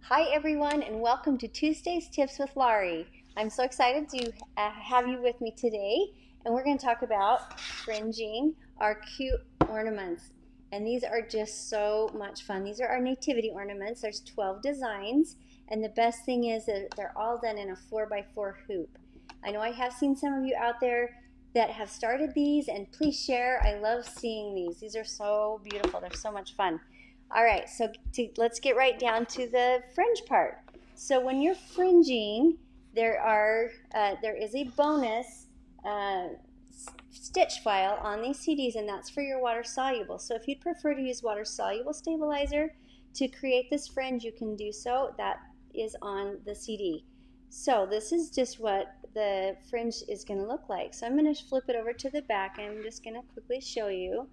Hi everyone, and welcome to Tuesday's Tips with Laurie. I'm so excited to have you with me today, and we're going to talk about fringing our cute ornaments. And these are just so much fun. These are our nativity ornaments. There's 12 designs, and the best thing is that they're all done in a 4x4 hoop. I know I have seen some of you out there that have started these, and please share. I love seeing these. These are so beautiful. They're so much fun. All right, so let's get right down to the fringe part. So when you're fringing, there is a bonus uh, stitch file on these CDs, and that's for your water soluble. So if you'd prefer to use water soluble stabilizer to create this fringe, you can do so. That is on the CD. So this is just what the fringe is going to look like. So I'm going to flip it over to the back, and I'm just going to quickly show you.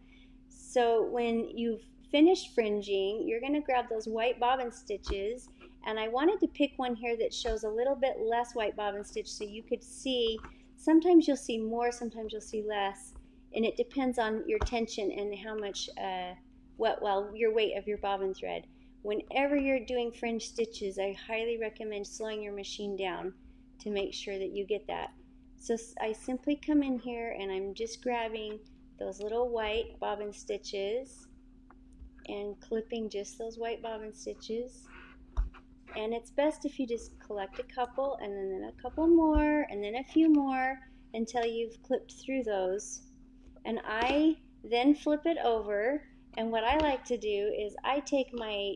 So when you've finished fringing, you're going to grab those white bobbin stitches, and I wanted to pick one here that shows a little bit less white bobbin stitch so you could see. Sometimes you'll see more, sometimes you'll see less, and it depends on your tension and how much your weight of your bobbin thread. Whenever you're doing fringe stitches, I highly recommend slowing your machine down to make sure that you get that. So I simply come in here and I'm just grabbing those little white bobbin stitches and clipping just those white bobbin stitches. And it's best if you just collect a couple and then a couple more and then a few more until you've clipped through those. And I then flip it over, and what I like to do is I take my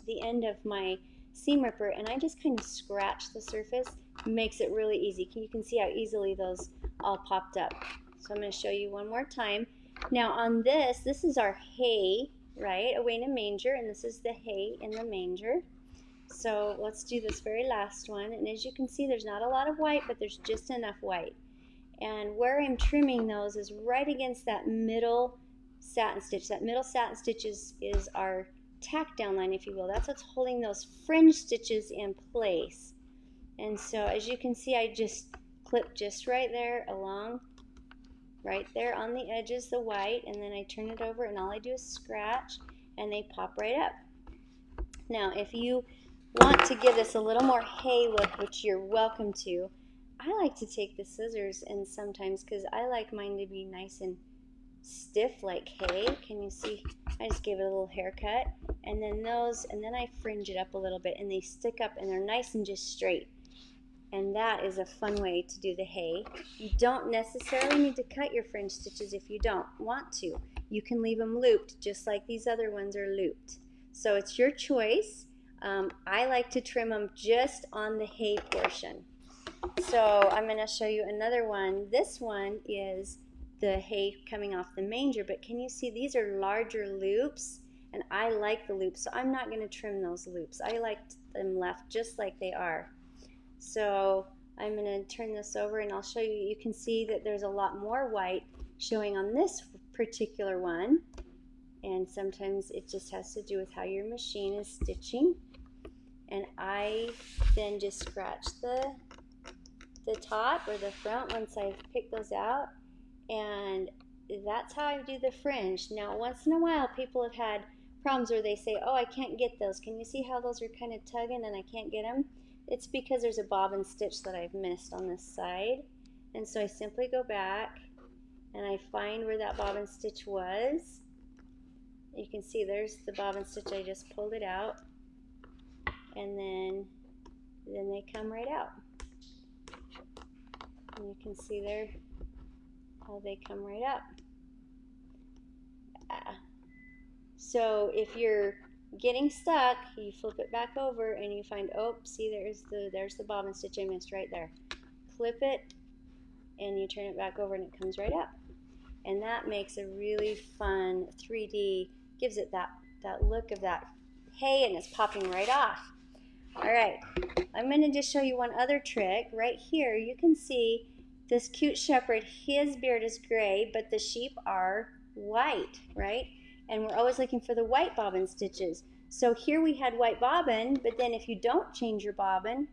the end of my seam ripper and I just kind of scratch the surface. It makes it really easy. You can see how easily those all popped up. So I'm going to show you one more time. Now on this is our hay, right, away in a manger, and this is the hay in the manger. So let's do this very last one, and as you can see there's not a lot of white, but there's just enough white. And where I'm trimming those is right against that middle satin stitch. That middle satin stitch is our tack down line, if you will. That's what's holding those fringe stitches in place. And so as you can see, I just clip just right there along, right there on the edges, the white, and then I turn it over and all I do is scratch and they pop right up. Now if you want to give this a little more hay look, which you're welcome to, I like to take the scissors, and sometimes, because I like mine to be nice and stiff like hay. Can you see? I just gave it a little haircut, and then I fringe it up a little bit, and they stick up and they're nice and just straight. And that is a fun way to do the hay. You don't necessarily need to cut your fringe stitches if you don't want to. You can leave them looped just like these other ones are looped. So it's your choice. I like to trim them just on the hay portion. So I'm going to show you another one. This one is the hay coming off the manger, but can you see these are larger loops, and I like the loops, so I'm not going to trim those loops. I like them left just like they are. So I'm going to turn this over and I'll show you. You can see that there's a lot more white showing on this particular one, and sometimes it just has to do with how your machine is stitching. And I then just scratch the top or the front once I've picked those out, and that's how I do the fringe. Now once in a while people have had problems where they say, oh, I can't get those. Can you see how those are kind of tugging and I can't get them? It's because there's a bobbin stitch that I've missed on this side, and so I simply go back and I find where that bobbin stitch was. You can see there's the bobbin stitch. I just pulled it out, and then they come right out. And you can see there how they come right up. So if you're getting stuck, you flip it back over and you find, oh, see, there's the bobbin stitch I missed right there. Clip it and you turn it back over and it comes right up. And that makes a really fun 3D, gives it that look of that hay, and it's popping right off. All right, I'm going to just show you one other trick. Right here you can see this cute shepherd. His beard is gray, but the sheep are white, right? And we're always looking for the white bobbin stitches. So here we had white bobbin, but then if you don't change your bobbin,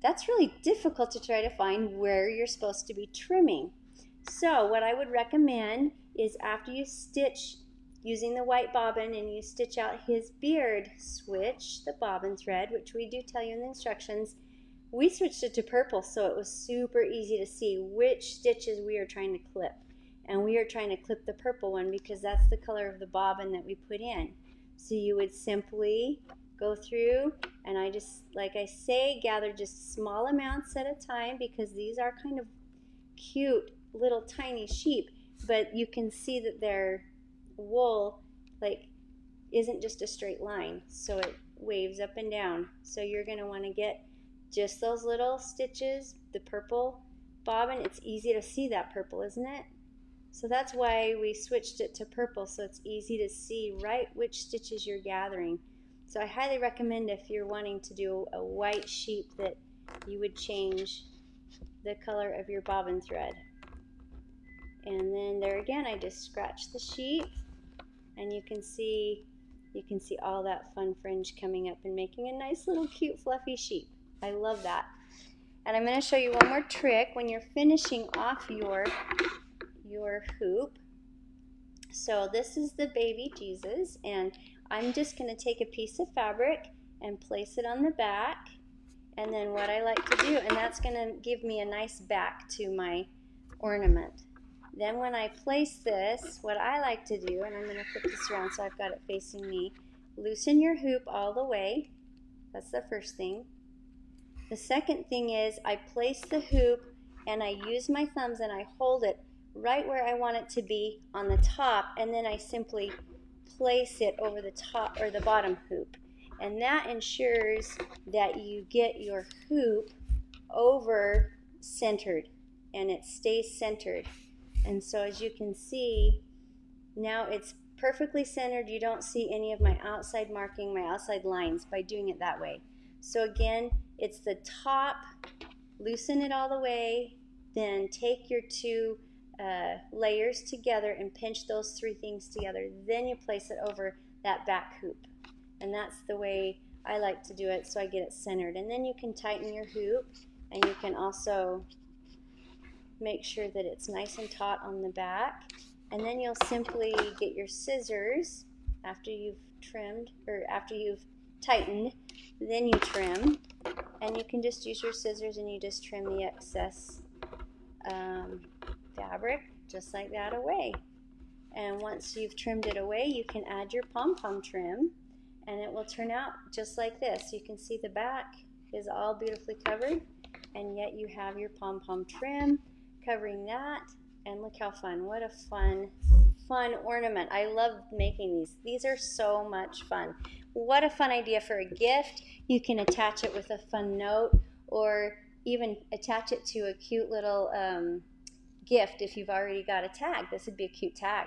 that's really difficult to try to find where you're supposed to be trimming. So what I would recommend is after you stitch using the white bobbin and you stitch out his beard, switch the bobbin thread, which we do tell you in the instructions. We switched it to purple so it was super easy to see which stitches we are trying to clip. And we are trying to clip the purple one because that's the color of the bobbin that we put in. So you would simply go through, and I just, like I say, gather just small amounts at a time because these are kind of cute little tiny sheep, but you can see that their wool isn't just a straight line, so it waves up and down. So you're going to want to get just those little stitches, the purple bobbin. It's easy to see that purple, isn't it? So that's why we switched it to purple, so it's easy to see right which stitches you're gathering. So I highly recommend, if you're wanting to do a white sheep, that you would change the color of your bobbin thread. And then there again, I just scratch the sheep, and you can see all that fun fringe coming up and making a nice little cute fluffy sheep. I love that. And I'm going to show you one more trick when you're finishing off your hoop. So this is the baby Jesus, and I'm just going to take a piece of fabric and place it on the back. And then what I like to do, and that's going to give me a nice back to my ornament. Then when I place this, what I like to do, and I'm going to flip this around so I've got it facing me, loosen your hoop all the way. That's the first thing. The second thing is I place the hoop and I use my thumbs and I hold it right where I want it to be on the top, and then I simply place it over the top or the bottom hoop. And that ensures that you get your hoop over centered and it stays centered. And so as you can see, now it's perfectly centered. You don't see any of my outside marking, my outside lines, by doing it that way. So again, it's the top, loosen it all the way, then take your two layers together and pinch those three things together. Then you place it over that back hoop. And that's the way I like to do it, so I get it centered. And then you can tighten your hoop, and you can also make sure that it's nice and taut on the back. And then you'll simply get your scissors after you've trimmed, or after you've tightened, then you trim. And you can just use your scissors and you just trim the excess fabric just like that away. And once you've trimmed it away, you can add your pom-pom trim, and it will turn out just like this. You can see the back is all beautifully covered, and yet you have your pom-pom trim covering that. And look how fun. What a fun ornament. I love making these. These are so much fun. What a fun idea for a gift. You can attach it with a fun note, or even attach it to a cute little gift if you've already got a tag. This would be a cute tag.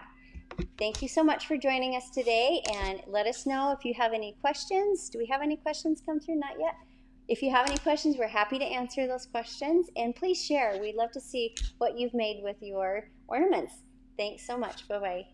Thank you so much for joining us today, and let us know if you have any questions. Do we have any questions come through? Not yet. If you have any questions, we're happy to answer those questions, and please share. We'd love to see what you've made with your ornaments. Thanks so much. Bye-bye.